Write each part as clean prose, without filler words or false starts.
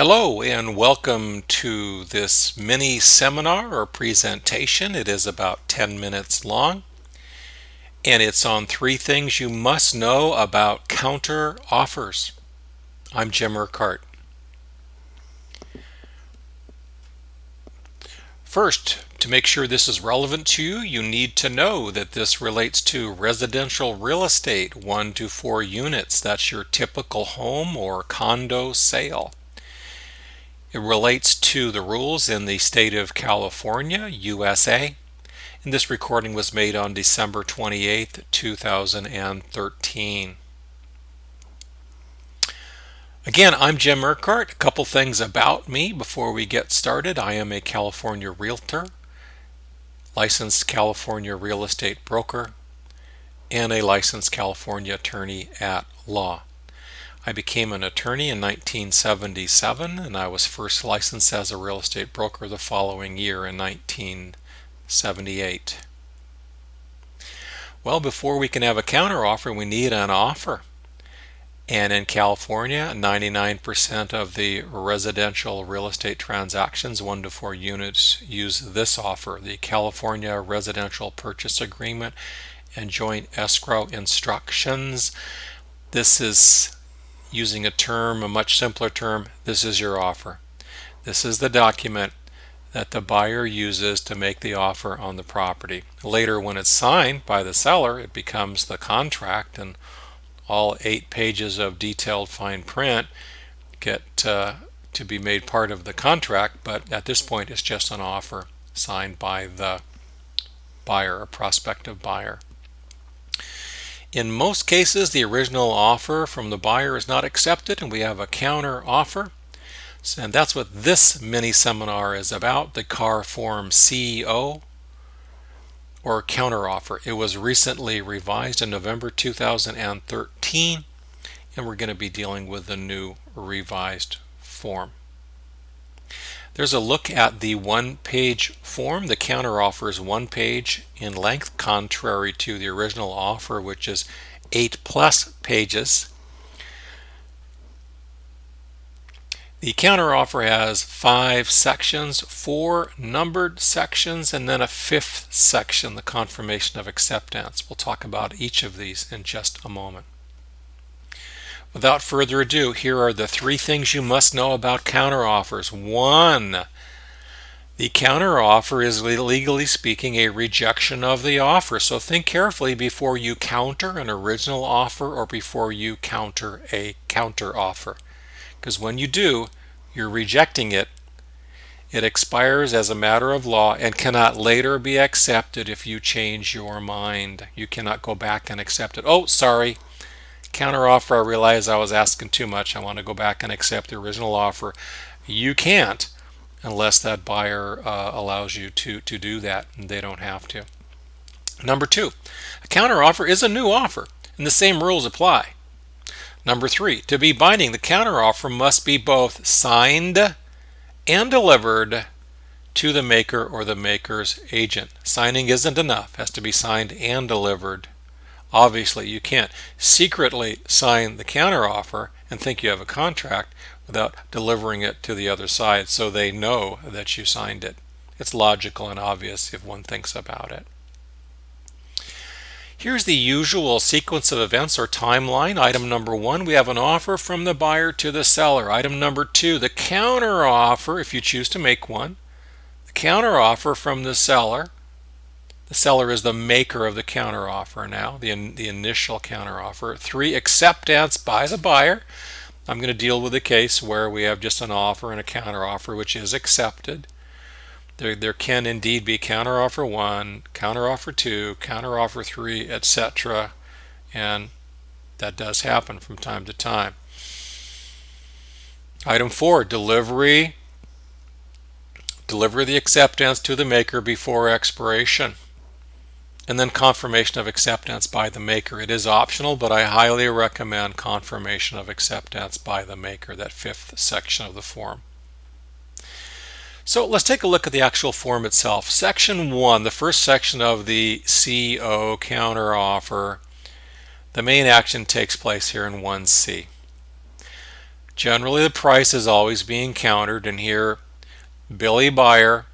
Hello and welcome to this mini seminar or presentation. It is about 10 minutes long and it's on 3 things you must know about counter offers. I'm Jim Urquhart. First, to make sure this is relevant to you, you need to know that this relates to residential real estate, 1 to 4 units. That's your typical home or condo sale. It relates to the rules in the state of California, USA. And this recording was made on December 28th, 2013. Again, I'm Jim Urquhart. A couple things about me before we get started. I am a California realtor, licensed California real estate broker, and a licensed California attorney at law. I became an attorney in 1977, and I was first licensed as a real estate broker the following year in 1978. Well, before we can have a counteroffer, we need an offer. And in California, 99% of the residential real estate transactions, 1 to 4 units, use this offer, the California Residential Purchase Agreement and Joint Escrow Instructions. This is, using a much simpler term, this is your offer. This is the document that the buyer uses to make the offer on the property. Later, when it's signed by the seller, it becomes the contract, and all 8 pages of detailed fine print get to be made part of the contract, but at this point it's just an offer signed by the buyer, a prospective buyer. In most cases, the original offer from the buyer is not accepted, and we have a counter offer. And that's what this mini seminar is about, the CAR Form CO, or counter offer. It was recently revised in November 2013, and we're going to be dealing with the new revised form. There's a look at the 1-page form. The counter offer is 1 page in length, contrary to the original offer, which is 8+ pages. The counter offer has 5 sections, 4 numbered sections, and then a 5th section, the confirmation of acceptance. We'll talk about each of these in just a moment. Without further ado, here are the 3 things you must know about counteroffers. 1, the counteroffer is, legally speaking, a rejection of the offer. So think carefully before you counter an original offer or before you counter a counteroffer. Because when you do, you're rejecting it. It expires as a matter of law and cannot later be accepted if you change your mind. You cannot go back and accept it. Oh, sorry. Counteroffer, I realize I was asking too much. I want to go back and accept the original offer. You can't unless that buyer allows you to do that, and they don't have to. Number 2, a counteroffer is a new offer, and the same rules apply. Number 3, to be binding, the counteroffer must be both signed and delivered to the maker or the maker's agent. Signing isn't enough, it has to be signed and delivered. Obviously, you can't secretly sign the counteroffer and think you have a contract without delivering it to the other side so they know that you signed it. It's logical and obvious if one thinks about it. Here's the usual sequence of events or timeline. Item number 1, we have an offer from the buyer to the seller. Item number 2, the counteroffer, if you choose to make one. The counteroffer from the seller. The seller is the maker of the counteroffer now, the initial counteroffer. 3, acceptance by the buyer. I'm going to deal with a case where we have just an offer and a counteroffer which is accepted. There can indeed be counteroffer 1, counteroffer 2, counteroffer 3, etc. And that does happen from time to time. Item 4, deliver the acceptance to the maker before expiration. And then confirmation of acceptance by the maker. It is optional, but I highly recommend confirmation of acceptance by the maker, that 5th section of the form. So let's take a look at the actual form itself. Section 1, the first section of the CO counteroffer, the main action takes place here in 1C. Generally, the price is always being countered, and here Billy Buyer,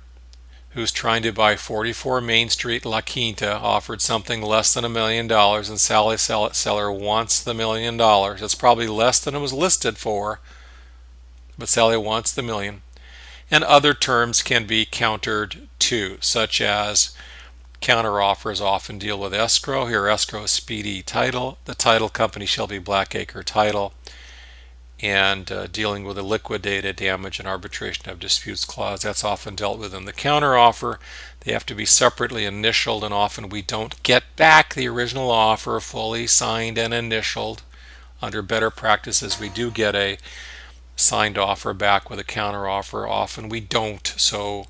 who's trying to buy 44 Main Street, La Quinta, offered something less than $1 million, and Sally Seller wants the $1 million. It's probably less than it was listed for, but Sally wants the $1 million. And other terms can be countered too, such as counteroffers often deal with escrow. Here, escrow is speedy title. The title company shall be Blackacre Title. And dealing with a liquidated damage and arbitration of disputes clause, that's often dealt with in the counteroffer. They have to be separately initialed, and often we don't get back the original offer fully signed and initialed. Under better practices, we do get a signed offer back with a counteroffer. Often we don't. So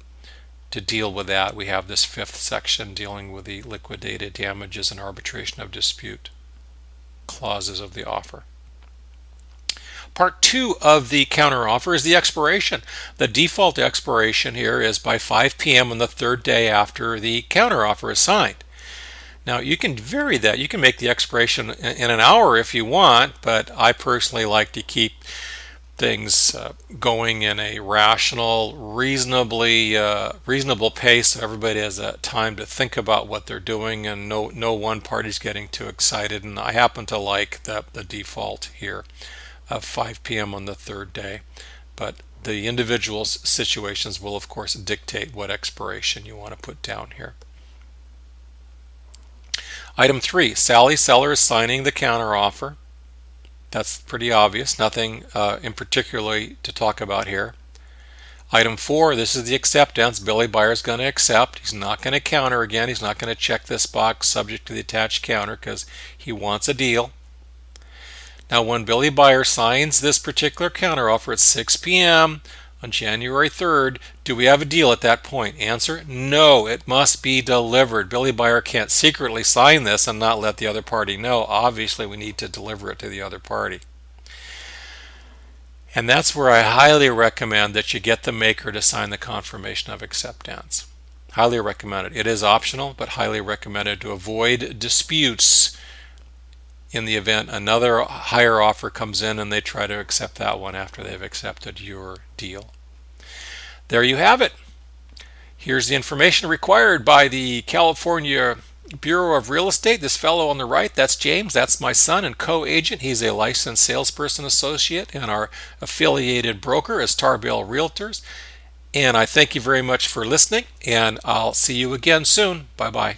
to deal with that, we have this fifth section dealing with the liquidated damages and arbitration of dispute clauses of the offer. Part 2 of the counteroffer is the expiration. The default expiration here is by 5 p.m. on the third day after the counteroffer is signed. Now you can vary that. You can make the expiration in an hour if you want, but I personally like to keep things going in a rational, reasonable pace, so everybody has time to think about what they're doing, and no one party's getting too excited. And I happen to like the default here of 5 p.m. on the third day, but the individual situations will of course dictate what expiration you want to put down here. Item 3, Sally Seller is signing the counteroffer. That's pretty obvious, nothing in particularly to talk about here. Item 4, this is the acceptance. Billy Buyer is going to accept. He's not going to counter again. He's not going to check this box subject to the attached counter because he wants a deal. Now when Billy Buyer signs this particular counteroffer at 6 p.m. on January 3rd, do we have a deal at that point? Answer, no, it must be delivered. Billy Buyer can't secretly sign this and not let the other party know. Obviously we need to deliver it to the other party. And that's where I highly recommend that you get the maker to sign the confirmation of acceptance. Highly recommend it. It is optional, but highly recommended to avoid disputes in the event another higher offer comes in and they try to accept that one after they've accepted your deal. There you have it. Here's the information required by the California Bureau of Real Estate. This fellow on the right, that's James. That's my son and co-agent. He's a licensed salesperson associate, and our affiliated broker is Tarbell Realtors. And I thank you very much for listening, and I'll see you again soon. Bye-bye.